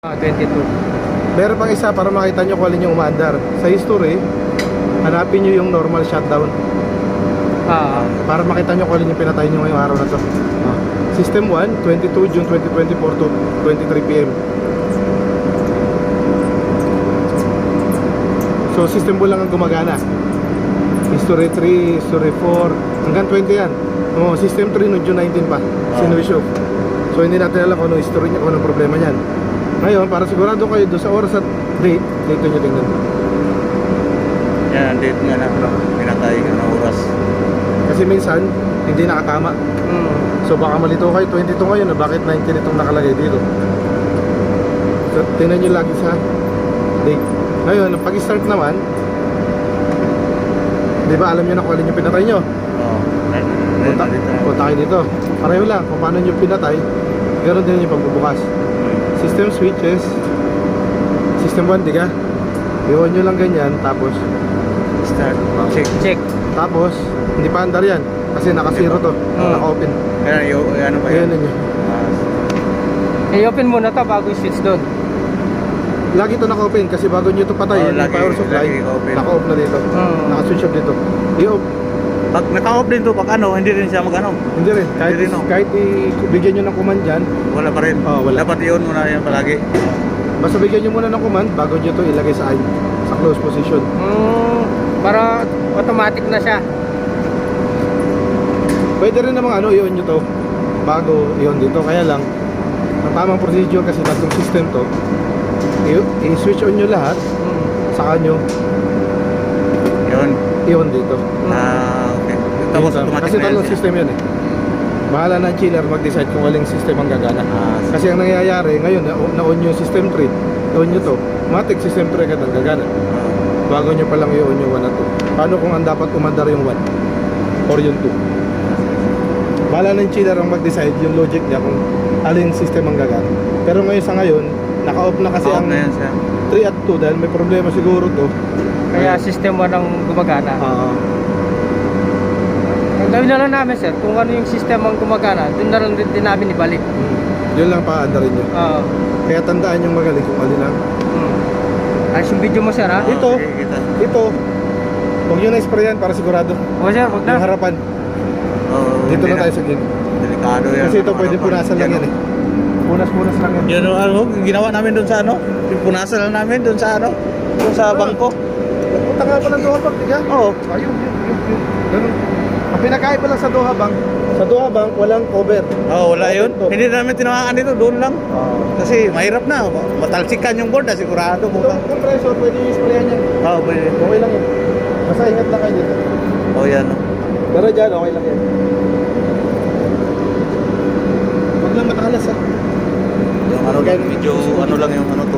22. Meron pang isa para makita nyo kung alin yung umaandar. Sa history, hanapin nyo yung normal shutdown. Para makita nyo kung alin yung pinatay nyo ngayong araw na to. System 1, 22 June 2024 to 23 PM. So system 1 lang ang gumagana. History 3, history 4, hanggang 20 yan. System 3 no June 19 pa, sinuwish off. So hindi natin alam kung anong history niya, kung anong problema niyan. Ngayon, para sigurado kayo doon sa oras at date, dito nyo tingnan. Yan, date nga na pinatay ka na oras. Kasi minsan, hindi nakatama. So baka malito kayo, 22 ngayon na bakit 19 itong nakalagay dito. So tingnan nyo lagi sa date. Ngayon, pag-start naman, di ba alam nyo na kung alin yung pinatay nyo? Punta kayo dito. Pareho lang, kung paano nyo pinatay, ganoon din yung pagbubukas. System switches, system 1, di ka? I-on nyo lang ganyan, tapos Start. Check. tapos, hindi pa andar yan kasi naka-zero to, naka-open. Kaya ano ba Ayan yan? nyo. I-open muna to bago i-switch doon. Lagi to naka-open kasi bago nyo ito patayin, yung power supply, lagi open. naka-off na dito. Naka-switch off dito. I-off, Pag naka-off din to, pag ano, hindi rin siya mag-ano. hindi rin. Kahit, Hindi rin, no? kahit bigyan nyo ng command dyan, Wala pa rin. wala. Dapat i-on mo na yan palagi. Basta bigyan nyo muna ng command bago nyo to ilagay sa close position. Para automatic na siya. Pwede rin namang i-on nyo to bago i-on dito. Kaya lang, ang tamang procedure kasi tatlong system to, i-switch on nyo lahat, saka nyo Yun. i-on dito. Okay. Tapos Yun, automatic kasi na yan tatlong siya. system yun eh. Bahala na ang chiller mag-decide kung aling system ang gagana. Kasi ang nangyayari ngayon, na-on yung system 3, i-on nyo to, automatic system 3 agad ang gagana. Bago nyo palang i-on yung 1 at 2. Paano kung ang dapat umandar yung 1 or yung 2? Bahala ng chiller ang mag-decide yung logic niya kung aling system ang gagana. Pero ngayon sa ngayon, naka-off na kasi Off ang na yan siya. 3 at 2 dahil may problema siguro to. Kaya system 1 ang gumagana. Ang gawin na lang namin, sir, kung ano yung system ang gumagana, doon na lang din namin ibalik. Yun lang paandarin nyo. Kaya tandaan yung magaling kung alin ang Ayos yung video mo, sir, ha? Ito. Okay, kita. ito. Huwag nyo na-sprayan para sigurado. O, sir, wag Yung na. harapan. Dito Hindi na tayo sa gin. Delikado yan. Kasi ito pwede punasan lang yan eh. Punas-punas lang yan. Yun yung ginawa namin doon sa ano? Yung punasan lang namin doon sa ano? Doon sa bangko. Punta nga pa ng Doha Bank, diga? Oo. Ayun. Ganun. Ang pinakaiba lang sa Doha Bank, walang cover. Wala yun. Ito. Hindi namin tinawakan dito, doon lang. Kasi mahirap na. Matalsikan yung board na sigurado. Itong compressor, pwede yung sprayan yan. Pwede. Okay lang yan. Basta ingat lang kayo dito. Yan. Pero dyan, okay lang yan. Huwag lang matalas ha. Yung ano, medyo ano lang yung ano to.